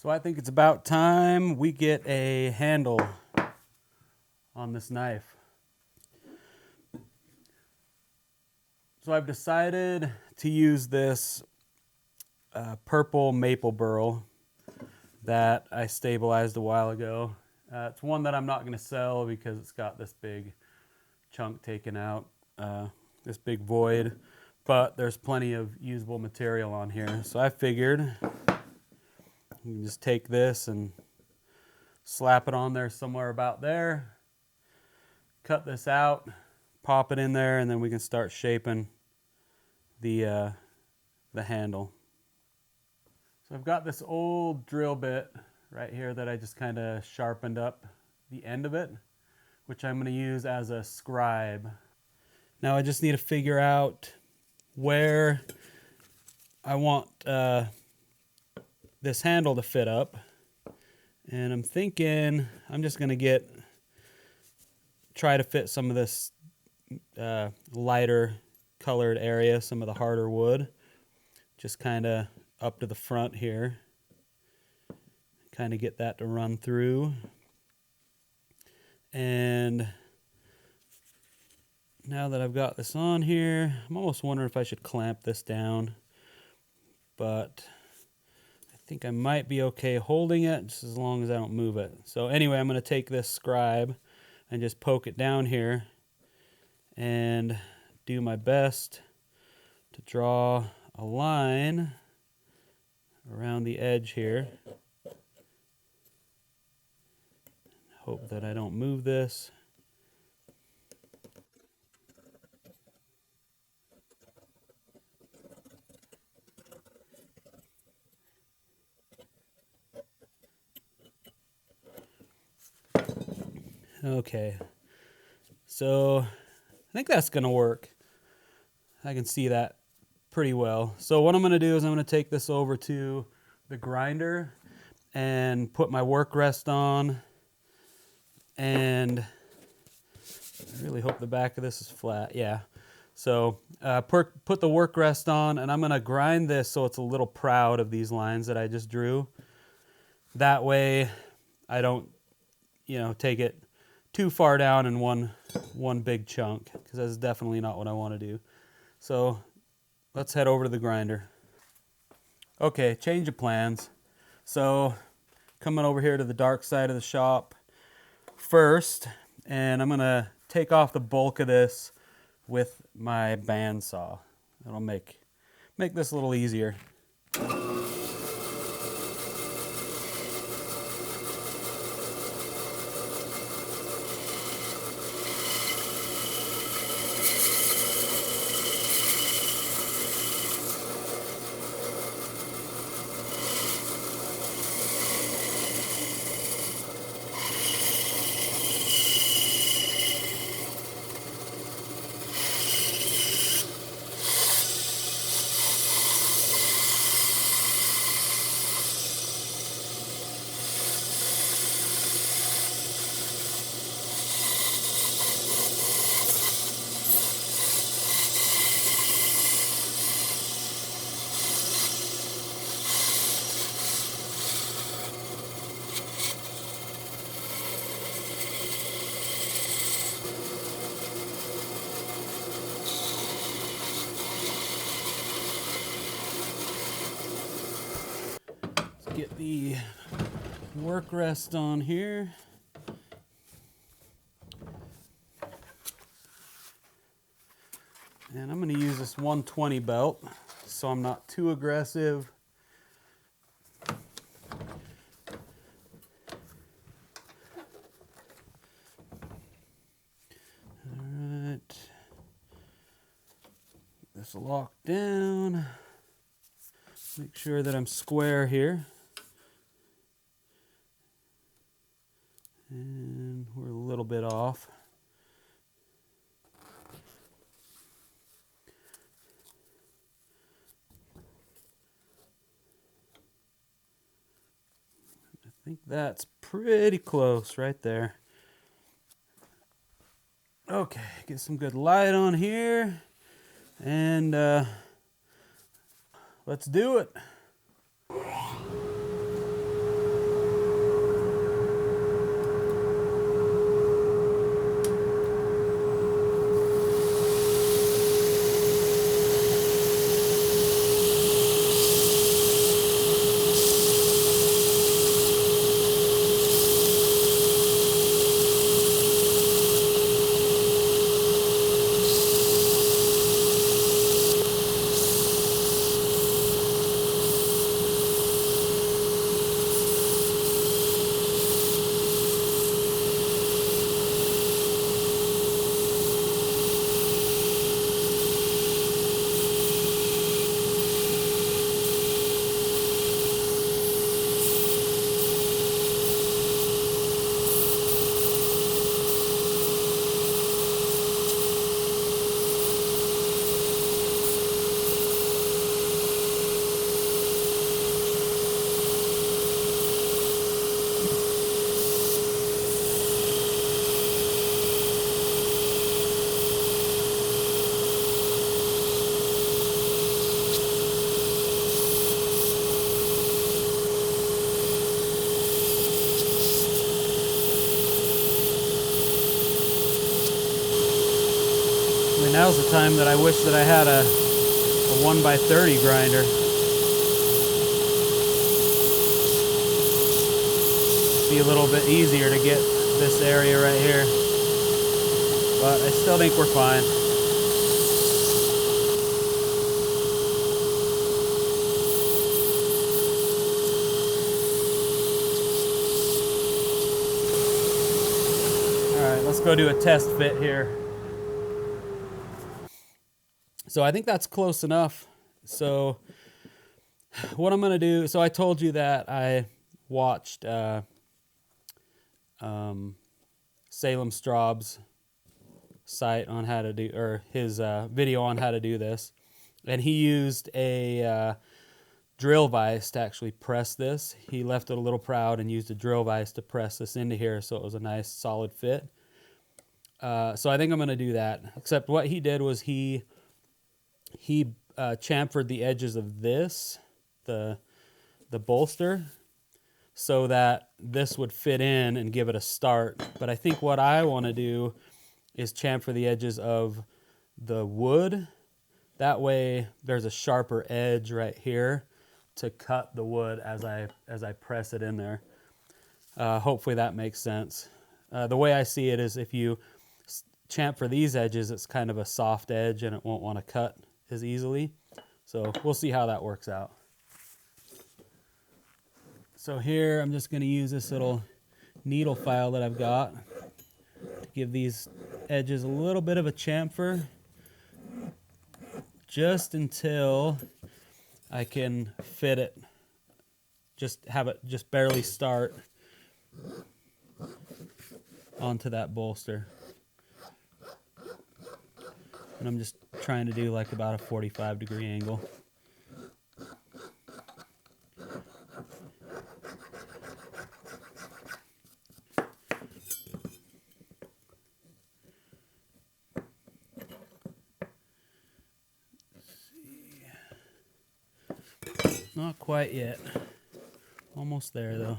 So I think it's about time we get a handle on this knife. So I've decided to use this purple maple burl that I stabilized a while ago. It's one that I'm not going to sell because it's got this big chunk taken out, this big void, but there's plenty of usable material on here. So I figured you can just take this and slap it on there somewhere about there, cut this out, pop it in there, and then we can start shaping the handle. So I've got this old drill bit right here that I just kind of sharpened up the end of it, which I'm going to use as a scribe. Now I just need to figure out where I want this handle to fit up, and I'm thinking I'm just going to try to fit some of this lighter colored area, some of the harder wood, just kind of up to the front here, kind of get that to run through. And now that I've got this on here, I'm almost wondering if I should clamp this down, but I think I might be okay holding it just as long as I don't move it. So anyway, I'm going to take this scribe and just poke it down here and do my best to draw a line around the edge here. Hope that I don't move this. Okay, so I think that's going to work. I can see that pretty well. So what I'm going to do is I'm going to take this over to the grinder and put my work rest on, and I really hope the back of this is flat. Yeah. So put the work rest on, and I'm going to grind this so it's a little proud of these lines that I just drew. That way I don't, take it too far down in one big chunk, because that's definitely not what I want to do. So let's head over to the grinder. Okay, change of plans. So coming over here to the dark side of the shop first, and I'm gonna take off the bulk of this with my bandsaw. That'll make this a little easier. Get the work rest on here. And I'm going to use this 120 belt so I'm not too aggressive. Alright. This locked down. Make sure that I'm square here. And we're a little bit off. I think that's pretty close right there. Okay, get some good light on here, and let's do it. now's the time that I wish that I had a 1x30 grinder. Be a little bit easier to get this area right here, but I still think we're fine. All right, let's go do a test fit here. So I think that's close enough. So what I'm gonna do, so I told you that I watched Salem Straub's site on how to do, or his video on how to do this, and he used a drill vise to actually press this. He left it a little proud and used a drill vise to press this into here, so it was a nice solid fit. So I think I'm going to do that, except what he did was he chamfered the edges of this, the bolster, so that this would fit in and give it a start. But I think what I want to do is chamfer the edges of the wood. That way there's a sharper edge right here to cut the wood as I press it in there. Hopefully that makes sense. The way I see it is if you chamfer these edges, it's kind of a soft edge and it won't want to cut as easily. So we'll see how that works out. So here I'm just going to use this little needle file that I've got to give these edges a little bit of a chamfer, just until I can fit it, just have it just barely start onto that bolster. And I'm just trying to do like about a 45-degree angle. Not quite yet. Almost there though.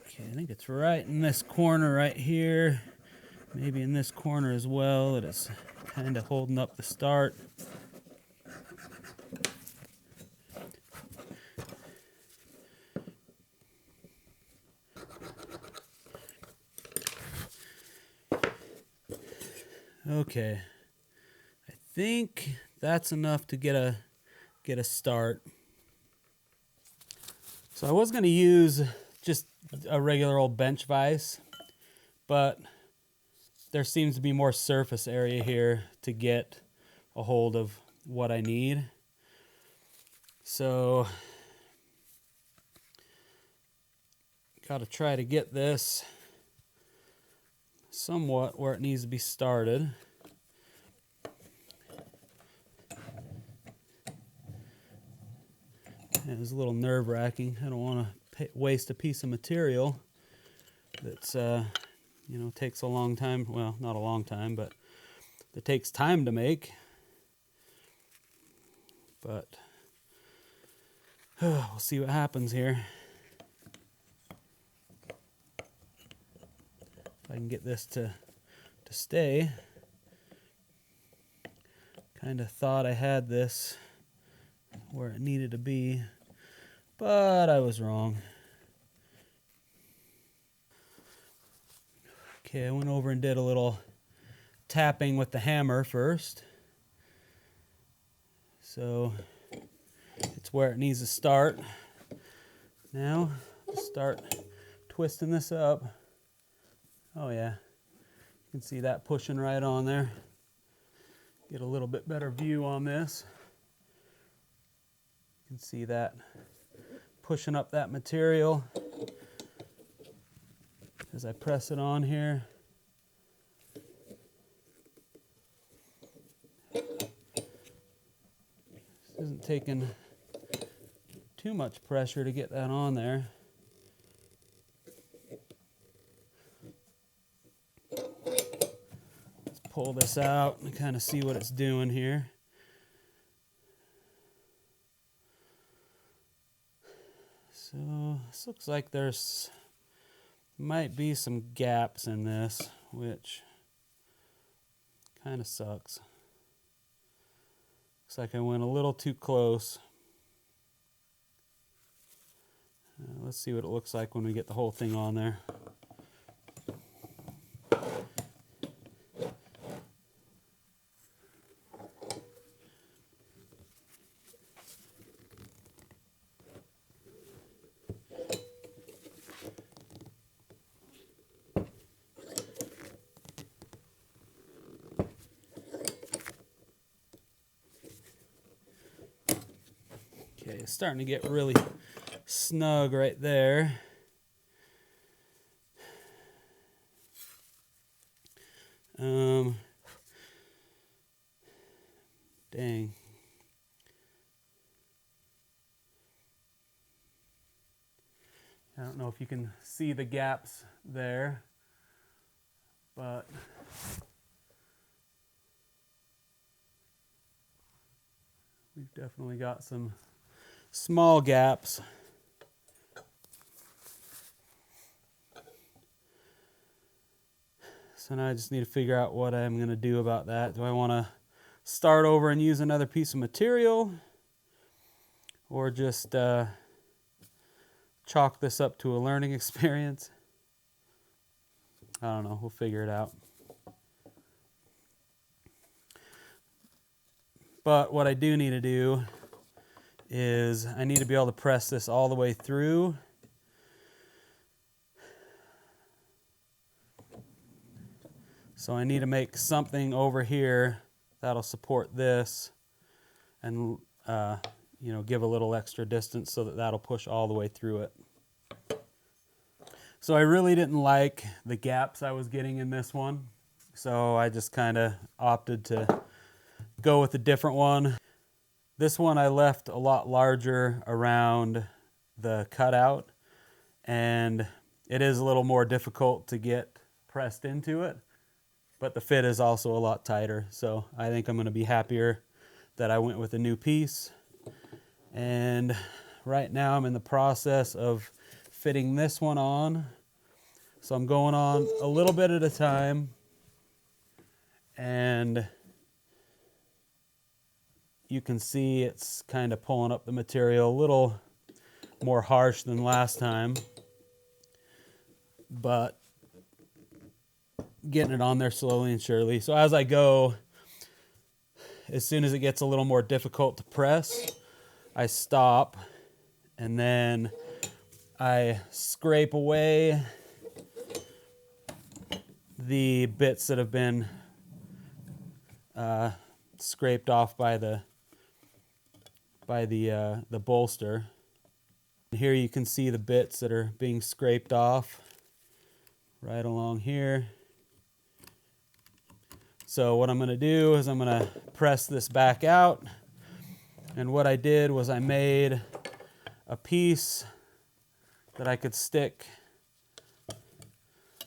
Okay, I think it's right in this corner right here. Maybe in this corner as well. It is kind of holding up the start. Okay. I think that's enough to get a start. So I was going to use just a regular old bench vise, but there seems to be more surface area here to get a hold of what I need. So got to try to get this somewhat where it needs to be started. It was a little nerve-wracking. I don't want to waste a piece of material that's, you know, takes a long time. Well, not a long time, but it takes time to make. But we'll see what happens here. If I can get this to stay. Kind of thought I had this where it needed to be, but I was wrong. Okay, I went over and did a little tapping with the hammer first. So it's where it needs to start. Now, start twisting this up. Oh yeah, you can see that pushing right on there. Get a little bit better view on this. You can see that pushing up that material as I press it on here. This isn't taking too much pressure to get that on there. Let's pull this out and kind of see what it's doing here. So this looks like there's might be some gaps in this, which Kind of sucks. Looks like I went a little too close. Let's see what it looks like when we get the whole thing on there. Okay, it's starting to get really snug right there. Dang. I don't know if you can see the gaps there, but we've definitely got some small gaps. So now I just need to figure out what I'm going to do about that. Do I want to start over and use another piece of material, or just chalk this up to a learning experience? I don't know. We'll figure it out. But what I do need to do is I need to be able to press this all the way through. So I need to make something over here that'll support this and you know, give a little extra distance so that that'll push all the way through it. So I really didn't like the gaps I was getting in this one, so I just kind of opted to go with a different one. This one I left a lot larger around the cutout, and it is a little more difficult to get pressed into it, but the fit is also a lot tighter, so I think I'm going to be happier that I went with a new piece. And right now I'm in the process of fitting this one on. So I'm going on a little bit at a time, and you can see it's kind of pulling up the material a little more harsh than last time, but getting it on there slowly and surely. So as I go, as soon as it gets a little more difficult to press, I stop, and then I scrape away the bits that have been scraped off by the bolster. Here you can see the bits that are being scraped off right along here. So what I'm going to do is I'm going to press this back out, and what I did was I made a piece that I could stick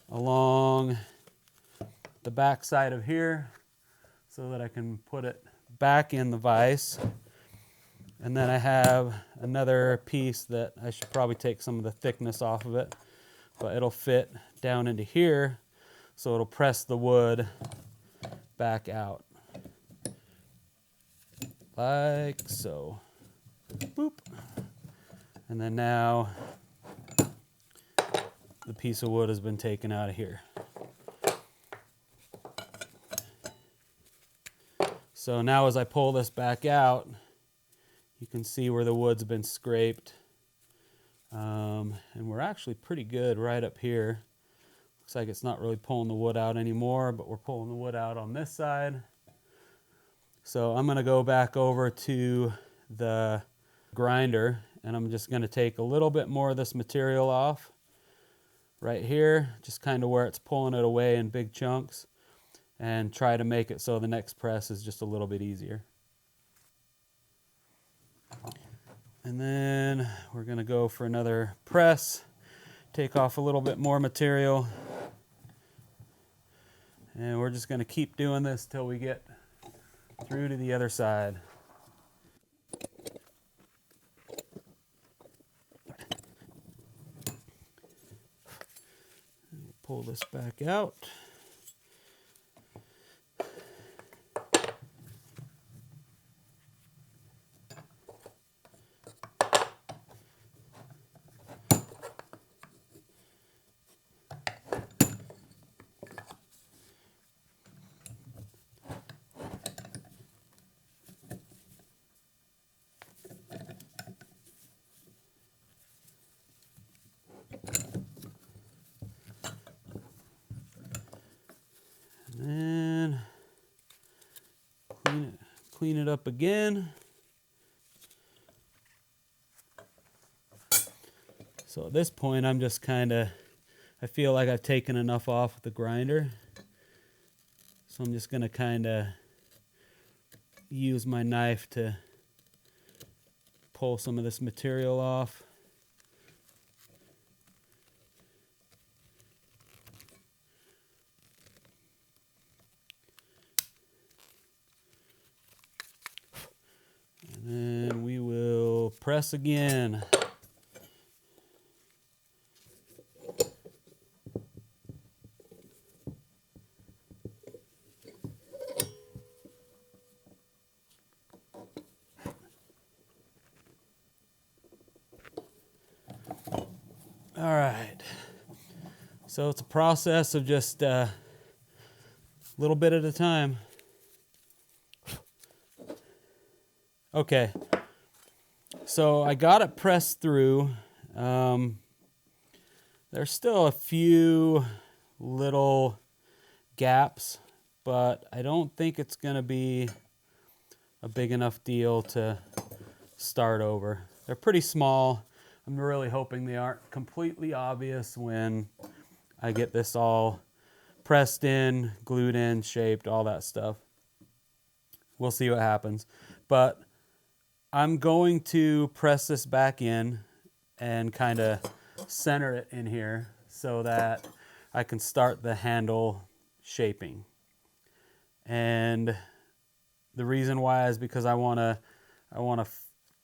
along the back side of here so that I can put it back in the vise. And then I have another piece that I should probably take some of the thickness off of it, but it'll fit down into here, so it'll press the wood back out like so. Boop. And then now the piece of wood has been taken out of here. So now as I pull this back out, you can see where the wood's been scraped. And we're actually pretty good right up here. Looks like it's not really pulling the wood out anymore, but we're pulling the wood out on this side. So I'm going to go back over to the grinder, and I'm just going to take a little bit more of this material off right here, just kind of where it's pulling it away in big chunks, and try to make it so the next press is just a little bit easier. And then we're going to go for another press, take off a little bit more material, and we're just going to keep doing this till we get through to the other side. Pull this back out. clean it up again. So at this point, I'm just kind of, I feel like I've taken enough off with the grinder. So I'm just going to kind of use my knife to pull some of this material off. And then we will press again. All right, so it's a process of just a little bit at a time. Okay, so I got it pressed through. There's still a few little gaps, but I don't think it's going to be a big enough deal to start over. They're pretty small. I'm really hoping they aren't completely obvious when I get this all pressed in, glued in, shaped, all that stuff. We'll see what happens. But I'm going to press this back in and kind of center it in here so that I can start the handle shaping. And the reason why is because I want to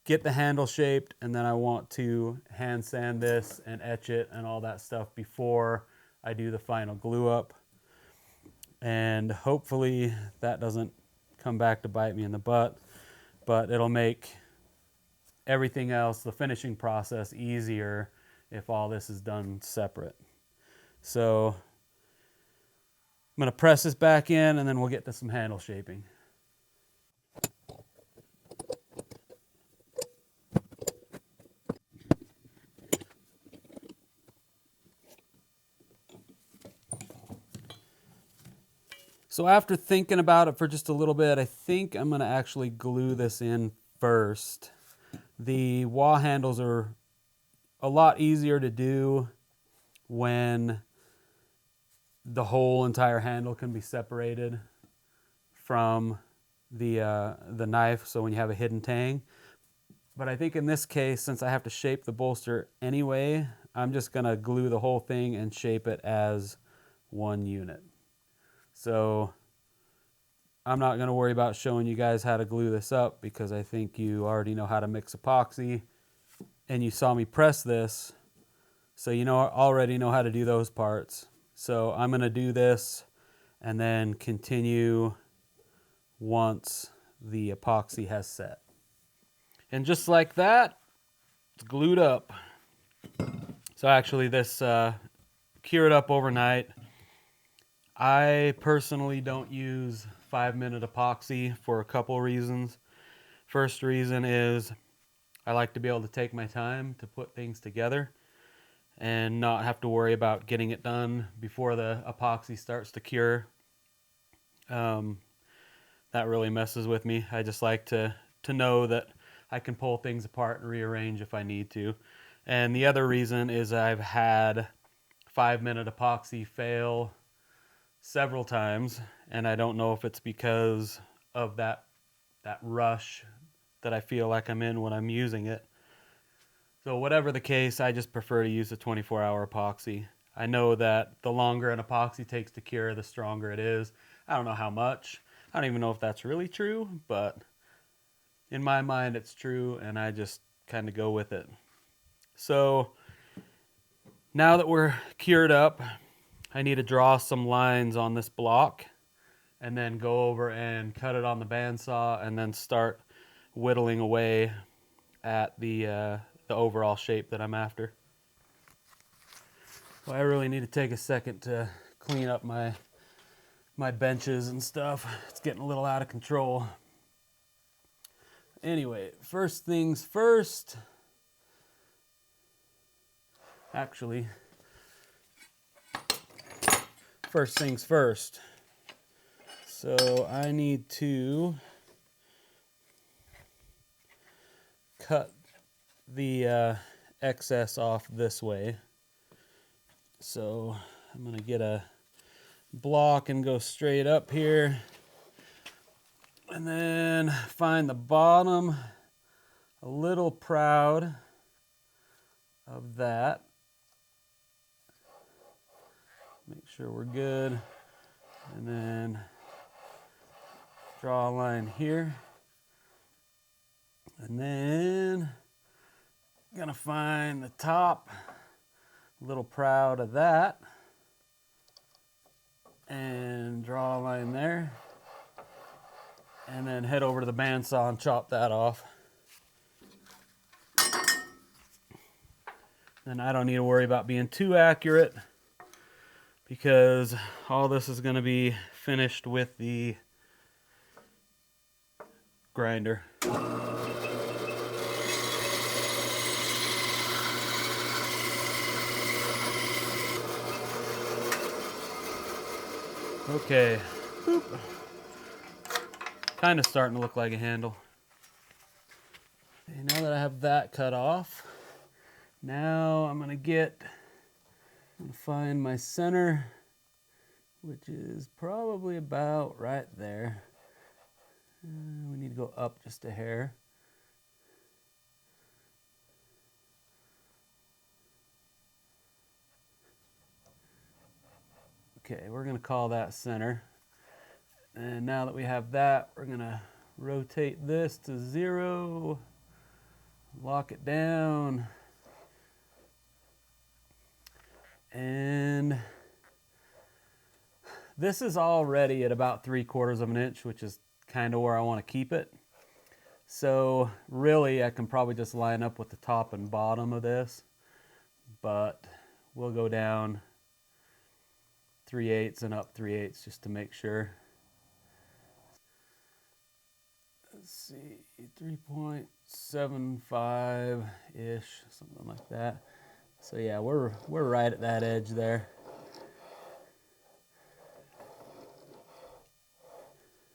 get the handle shaped, and then I want to hand sand this and etch it and all that stuff before I do the final glue up. And hopefully that doesn't come back to bite me in the butt, but it'll make everything else, the finishing process, easier if all this is done separate. So I'm going to press this back in, and then we'll get to some handle shaping. So after thinking about it for just a little bit, I think I'm going to actually glue this in first. The wah handles are a lot easier to do when the whole entire handle can be separated from the knife, so when you have a hidden tang. But I think in this case, since I have to shape the bolster anyway, I'm just going to glue the whole thing and shape it as one unit. So I'm not going to worry about showing you guys how to glue this up because I think you already know how to mix epoxy and you saw me press this, so you already know how to do those parts. So I'm going to do this and then continue once the epoxy has set. And just like that, it's glued up. So actually this cured up overnight. I personally don't use 5-minute epoxy for a couple reasons. First reason is I like to be able to take my time to put things together and not have to worry about getting it done before the epoxy starts to cure. That really messes with me. I just like to know that I can pull things apart and rearrange if I need to. And the other reason is I've had 5-minute epoxy fail several times, and I don't know if it's because of that rush that I feel like I'm in when I'm using it. So whatever the case, I just prefer to use the 24-hour epoxy. I know that the longer an epoxy takes to cure, the stronger it is. I don't know how much. I don't even know if that's really true, but in my mind it's true, and I just kind of go with it. So now that we're cured up, I need to draw some lines on this block and then go over and cut it on the bandsaw and then start whittling away at the overall shape that I'm after. Well, I really need to take a second to clean up my benches and stuff. It's getting a little out of control. Anyway, first things first. Actually, first things first. So I need to cut the excess off this way. So I'm going to get a block and go straight up here. And then find the bottom, a little proud of that. Make sure we're good. And then draw a line here. And then I'm gonna find the top, a little proud of that. And draw a line there. And then head over to the bandsaw and chop that off. And I don't need to worry about being too accurate because all this is going to be finished with the grinder. Okay. Boop. Kind of starting to look like a handle. Okay, now that I have that cut off, now I'm gonna find my center, which is probably about right there. We need to go up just a hair. Okay, we're gonna call that center. And now that we have that, we're gonna rotate this to 0, lock it down, and this is already at about 3/4 of an inch, which is kind of where I want to keep it. So really I can probably just line up with the top and bottom of this, but we'll go down 3/8 and up 3/8 just to make sure. Let's see, 3.75-ish, something like that. So yeah, we're right at that edge there.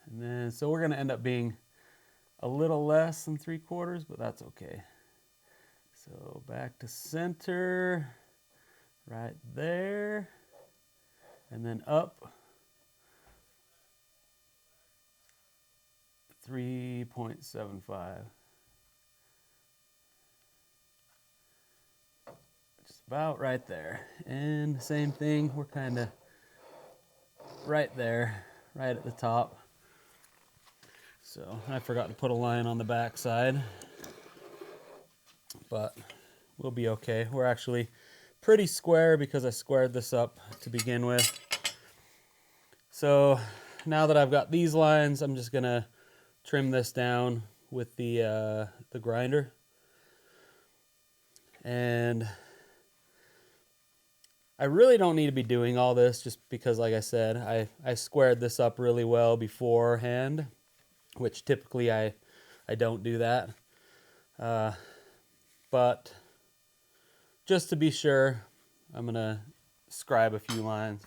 And then, so we're gonna end up being a little less than 3/4, but that's okay. So back to center, right there, and then up 3.75. Just about right there. And same thing, we're kind of right there, right at the top. So I forgot to put a line on the back side, but we'll be okay. We're actually pretty square because I squared this up to begin with. So now that I've got these lines, I'm just gonna trim this down with the grinder. And I really don't need to be doing all this just because, like I said, I squared this up really well beforehand, which typically I don't do that. But just to be sure, I'm gonna scribe a few lines.